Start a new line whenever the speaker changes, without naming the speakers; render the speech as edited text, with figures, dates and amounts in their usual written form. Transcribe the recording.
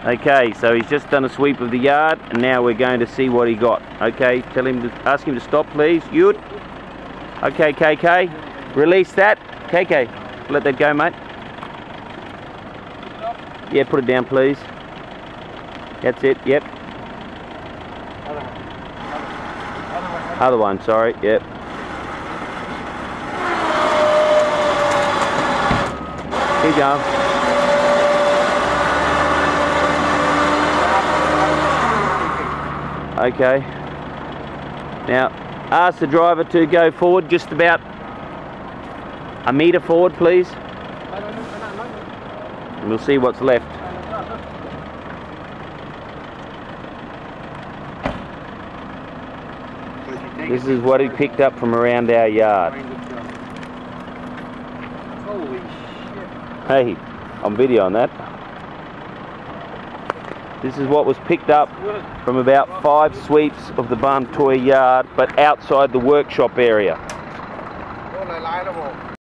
Okay, so he's just done a sweep of the yard, and now we're going to see what he got. Okay, ask him to stop, please. Yud. Okay, KK, release that. KK, let that go, mate. Yeah, put it down, please. That's it. Yep. Other one, sorry. Yep. Keep going. Okay. Now, ask the driver to go forward just about a metre forward, please. And we'll see what's left. This is what he picked up from around our yard.
Holy shit.
Hey, I'm videoing that. This is what was picked up from about 5 sweeps of the Barn Toy yard, but outside the workshop area.